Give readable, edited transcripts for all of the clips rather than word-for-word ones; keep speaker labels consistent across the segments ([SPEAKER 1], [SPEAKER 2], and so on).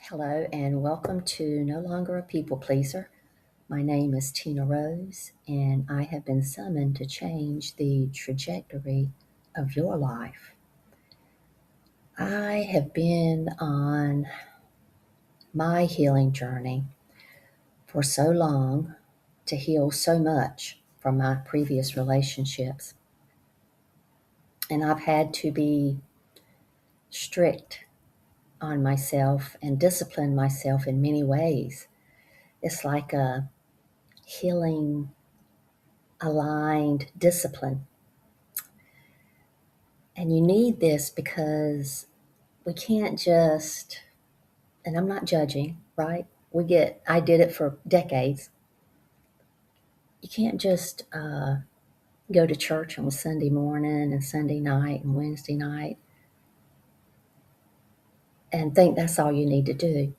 [SPEAKER 1] Hello, and welcome to No Longer a People Pleaser. My name is Tina Rose, and I have been summoned to change the trajectory of your life. I have been on my healing journey for so long to heal so much from my previous relationships. And I've had to be strict on myself and discipline myself in many ways. It's like a healing aligned discipline. And you need this because we can't just, and I'm not judging, right? I did it for decades. You can't just go to church on Sunday morning and Sunday night and Wednesday night and think that's all you need to do.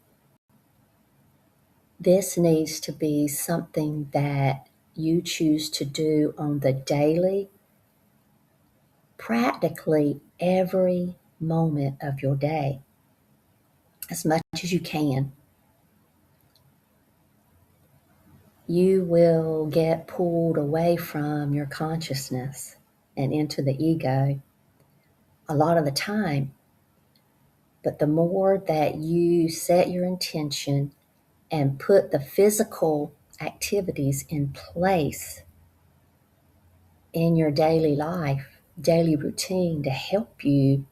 [SPEAKER 1] This needs to be something that you choose to do on the daily, practically every moment of your day, as much as you can. You will get pulled away from your consciousness and into the ego a lot of the time. But the more that you set your intention and put the physical activities in place in your daily life, daily routine to help you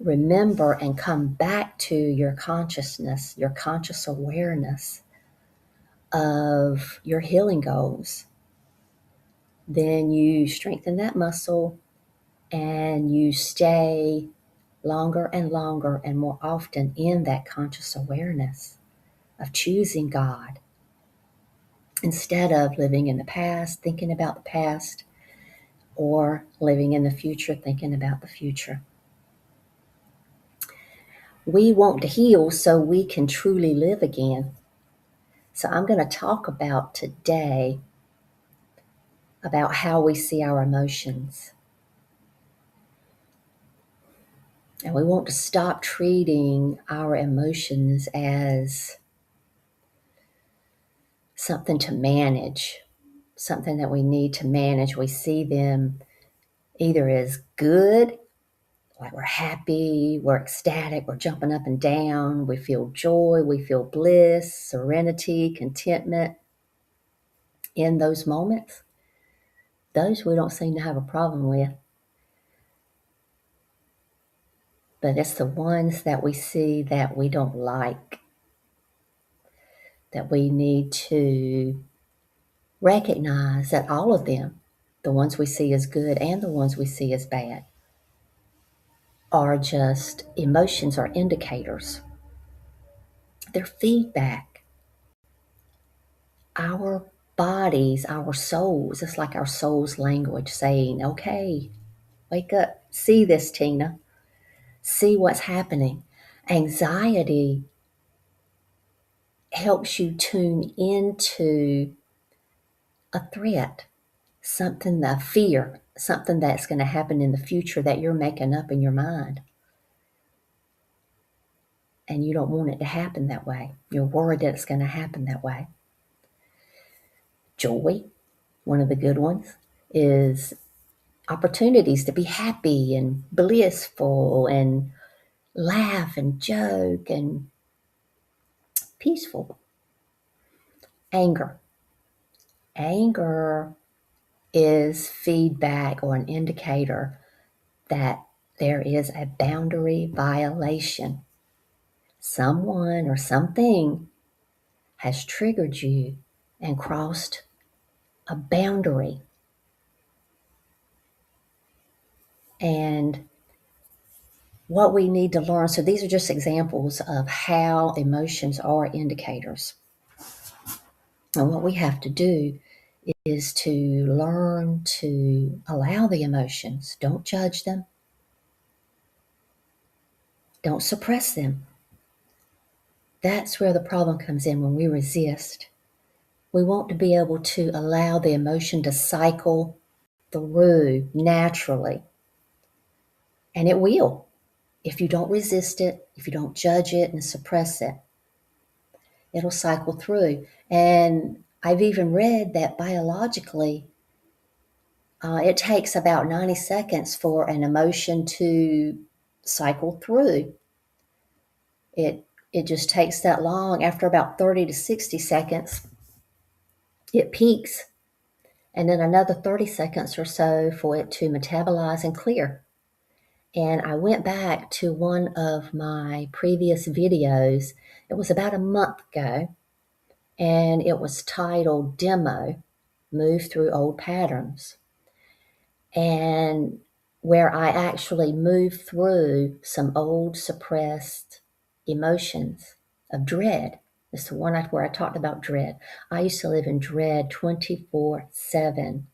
[SPEAKER 1] remember and come back to your consciousness, your conscious awareness of your healing goals, then you strengthen that muscle and you stay longer and longer and more often in that conscious awareness of choosing God instead of living in the past, thinking about the past, or living in the future, thinking about the future. We want to heal so we can truly live again. So I'm going to talk about today about how we see our emotions. And we want to stop treating our emotions as something to manage, something that we need to manage. We see them either as good, like we're happy, we're ecstatic, we're jumping up and down, we feel joy, we feel bliss, serenity, contentment in those moments. Those we don't seem to have a problem with. But it's the ones that we see that we don't like, that we need to recognize that all of them, the ones we see as good and the ones we see as bad, are just emotions or indicators. They're feedback. Our bodies, our souls, it's like our soul's language saying, okay, wake up, see this, Tina, see what's happening. Anxiety helps you tune into a threat, something, a fear, something that's going to happen in the future that you're making up in your mind. And you don't want it to happen that way. You're worried that it's going to happen that way. Joy, one of the good ones, is opportunities to be happy and blissful and laugh and joke and peaceful. Anger. Anger is feedback or an indicator that there is a boundary violation. Someone or something has triggered you and crossed a boundary. And what we need to learn, so these are just examples of how emotions are indicators. And what we have to do is to learn to allow the emotions. Don't judge them. Don't suppress them. That's where the problem comes in when we resist. We want to be able to allow the emotion to cycle through naturally. And it will. if you don't resist it, if you don't judge it and suppress it, it'll cycle through. And I've even read that biologically, it takes about 90 seconds for an emotion to cycle through. It just takes that long. After about 30 to 60 seconds, it peaks, and then another 30 seconds or so for it to metabolize and clear. And I went back to one of my previous videos. It was about a month ago, and it was titled Demo, Move Through Old Patterns. And where I actually moved through some old suppressed emotions of dread. It's the one where I talked about dread. I used to live in dread 24/7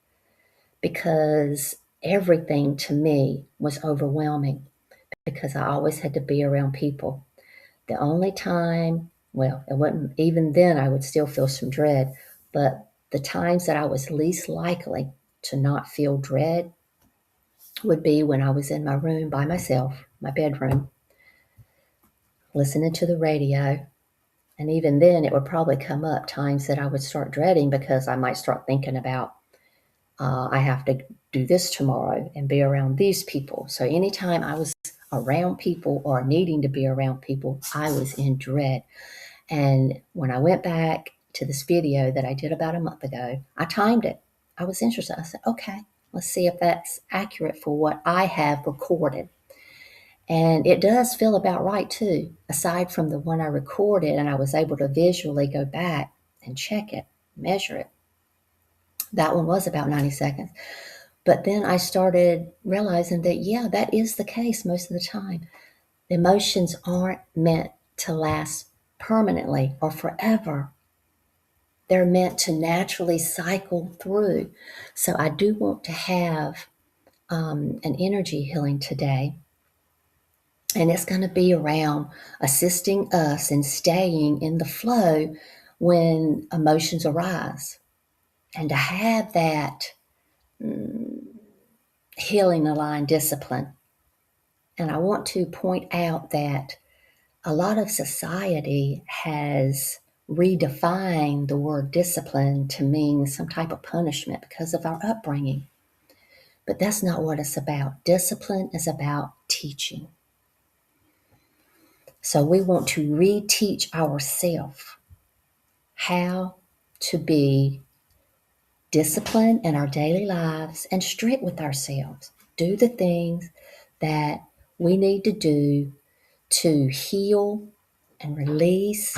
[SPEAKER 1] because everything to me was overwhelming because I always had to be around people. The only time, well, it wasn't even then, I would still feel some dread, but the times that I was least likely to not feel dread would be when I was in my room by myself, my bedroom, listening to the radio. And even then, it would probably come up times that I would start dreading because I might start thinking about, I have to do this tomorrow and be around these people. So anytime I was around people or needing to be around people, I was in dread. And when I went back to this video that I did about a month ago, I timed it. I was interested. I said, okay, let's see if that's accurate for what I have recorded. And it does feel about right too, aside from the one I recorded and I was able to visually go back and check it, measure it. That one was about 90 seconds. But then I started realizing that, yeah, that is the case most of the time. Emotions aren't meant to last permanently or forever. They're meant to naturally cycle through. So I do want to have an energy healing today. And it's going to be around assisting us in staying in the flow when emotions arise. And to have that healing aligned discipline. And I want to point out that a lot of society has redefined the word discipline to mean some type of punishment because of our upbringing. But that's not what it's about. Discipline is about teaching. So we want to reteach ourselves how to be disciplined in our daily lives and strict with ourselves. Do the things that we need to do to heal and release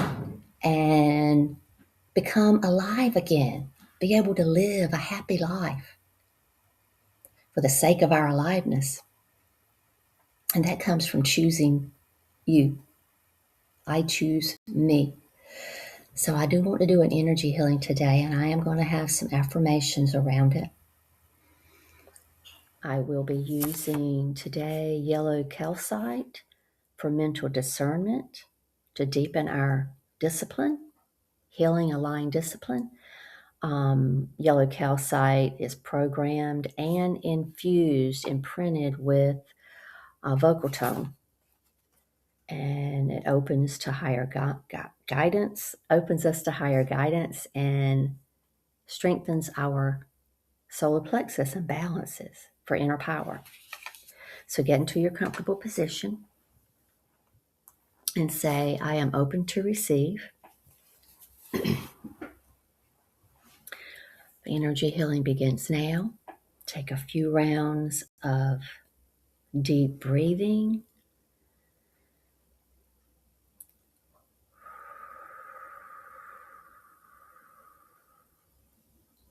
[SPEAKER 1] and become alive again, be able to live a happy life for the sake of our aliveness. And that comes from choosing you. I choose me. So I do want to do an energy healing today, and I am going to have some affirmations around it. I will be using today yellow calcite for mental discernment to deepen our discipline, healing aligned discipline. Yellow calcite is programmed and infused, imprinted with a vocal tone. And it opens to higher guidance, opens us to higher guidance and strengthens our solar plexus and balances for inner power. So get into your comfortable position and say, I am open to receive. The energy healing begins now. Take a few rounds of deep breathing.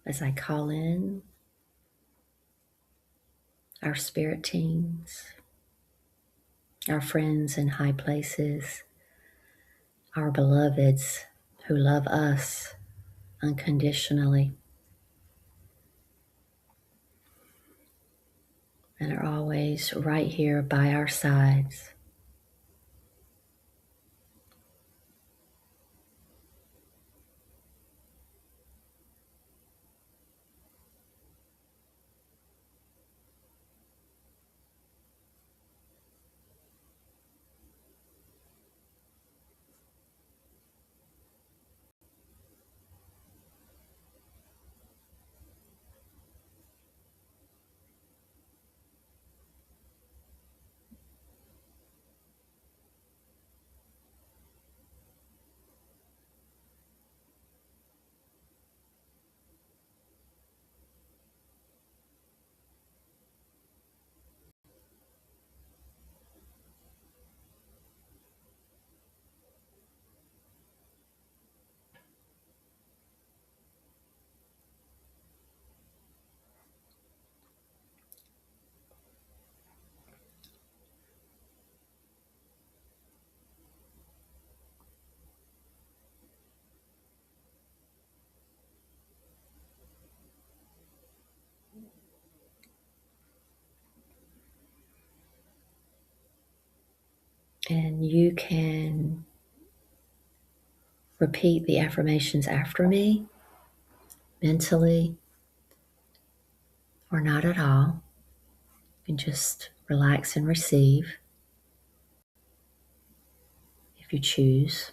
[SPEAKER 1] As I call in our spirit teams, our friends in high places, our beloveds who love us unconditionally and are always right here by our sides. And you can repeat the affirmations after me, mentally or not at all. You can just relax and receive if you choose.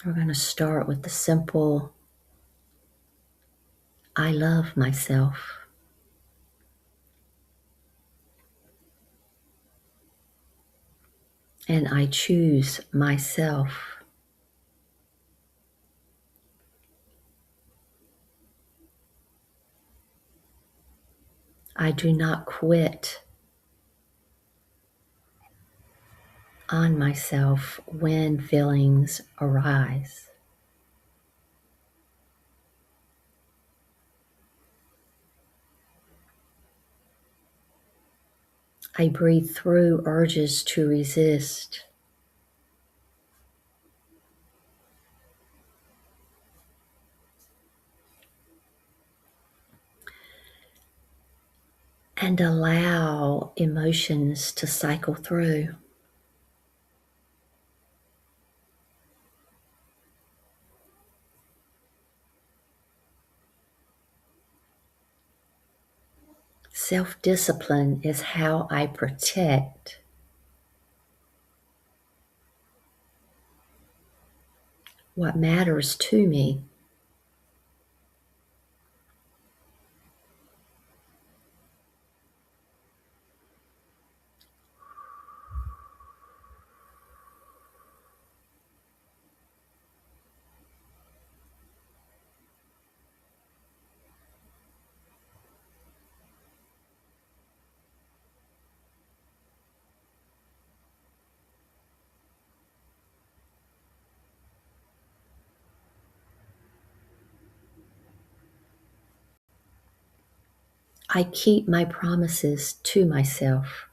[SPEAKER 1] We're going to start with the simple, I love myself. And I choose myself. I do not quit on myself when feelings arise. I breathe through urges to resist. And allow emotions to cycle through. Self-discipline is how I protect what matters to me. I keep my promises to myself.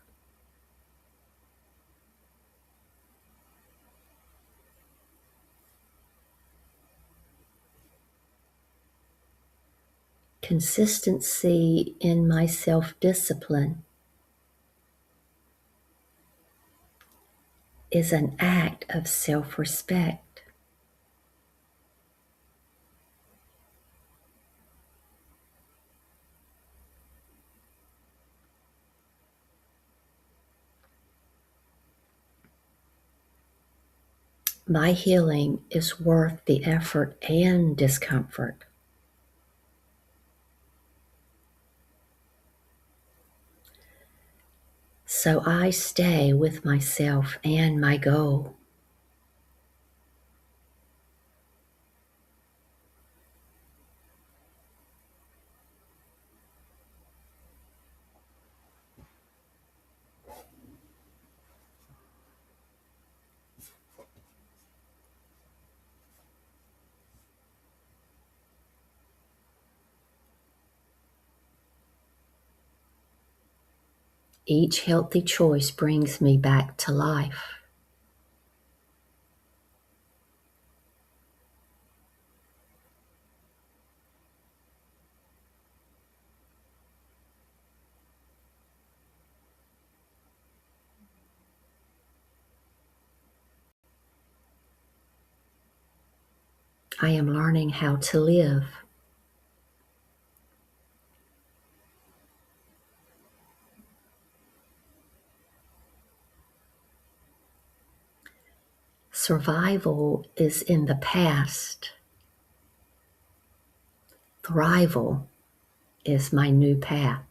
[SPEAKER 1] Consistency in my self-discipline is an act of self-respect. My healing is worth the effort and discomfort. So I stay with myself and my goal. Each healthy choice brings me back to life. I am learning how to live. Survival is in the past. Thrival is my new path.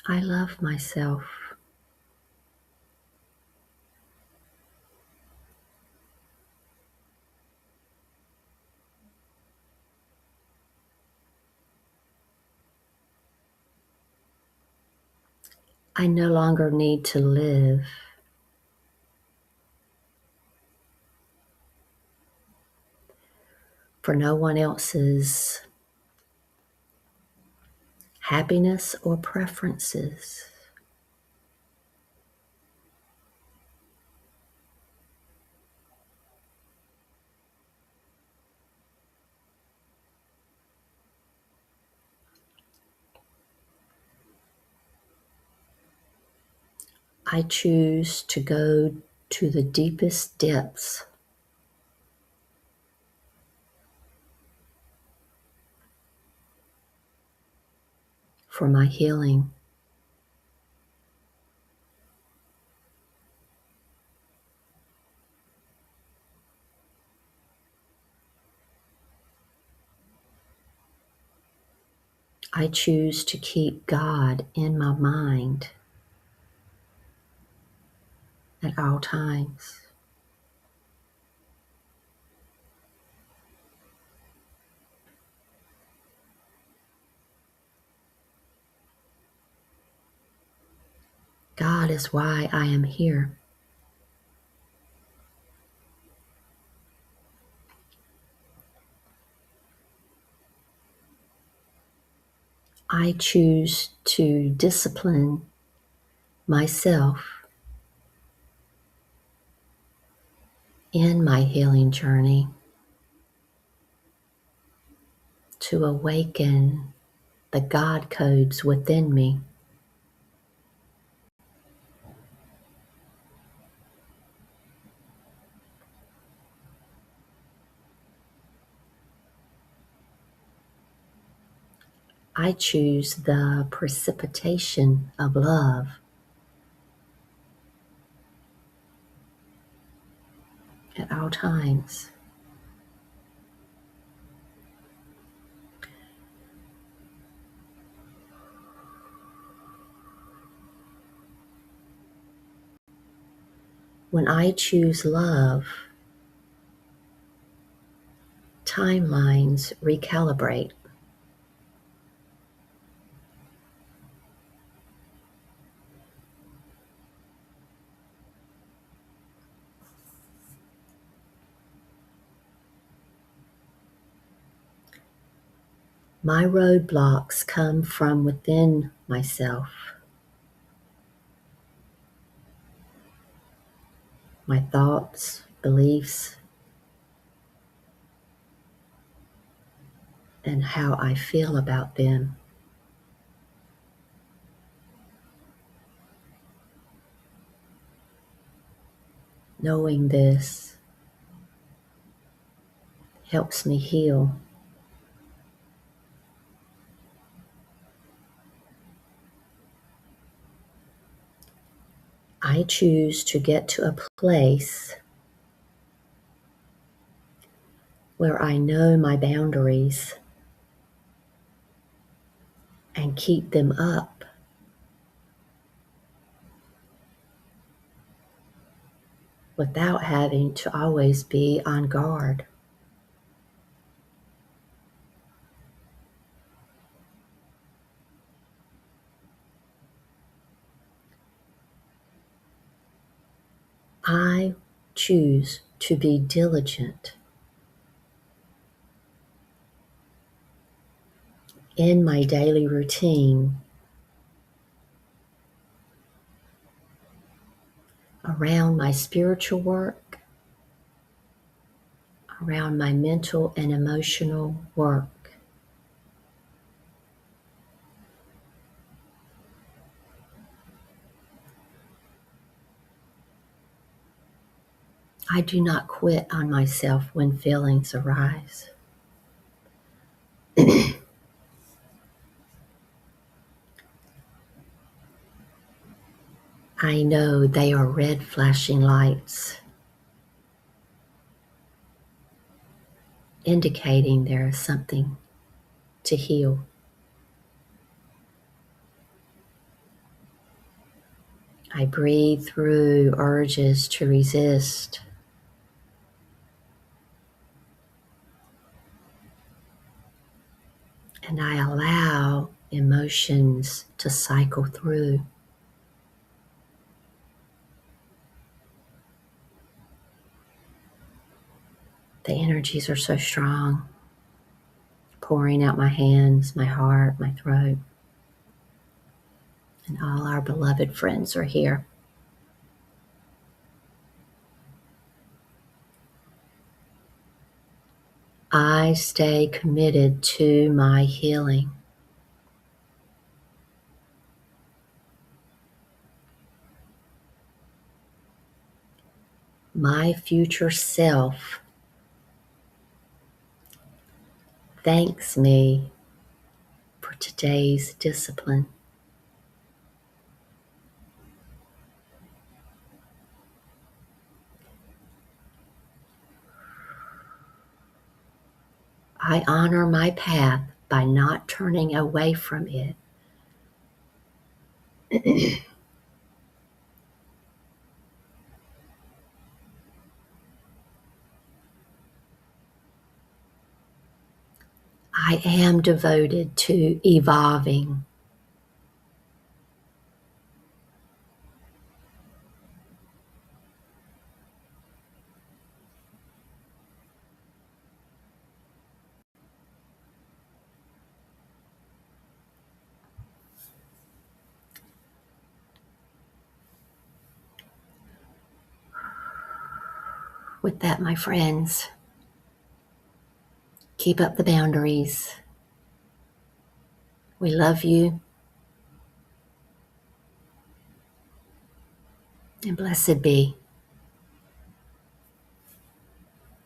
[SPEAKER 1] I love myself. I no longer need to live for no one else's happiness or preferences. I choose to go to the deepest depths for my healing. I choose to keep God in my mind at all times. God is why I am here. I choose to discipline myself in my healing journey to awaken the God codes within me. I choose the precipitation of love at all times. When I choose love, timelines recalibrate. My roadblocks come from within myself, my thoughts, beliefs, and how I feel about them. Knowing this helps me heal. I choose to get to a place where I know my boundaries and keep them up without having to always be on guard. I choose to be diligent in my daily routine around my spiritual work, around my mental and emotional work. I do not quit on myself when feelings arise. I know they are red flashing lights indicating there is something to heal. I breathe through urges to resist, and I allow emotions to cycle through. The energies are so strong, pouring out my hands, my heart, my throat. And all our beloved friends are here. I stay committed to my healing. My future self thanks me for today's discipline. I honor my path by not turning away from it. I am devoted to evolving. With that, my friends, keep up the boundaries. We love you, and blessed be.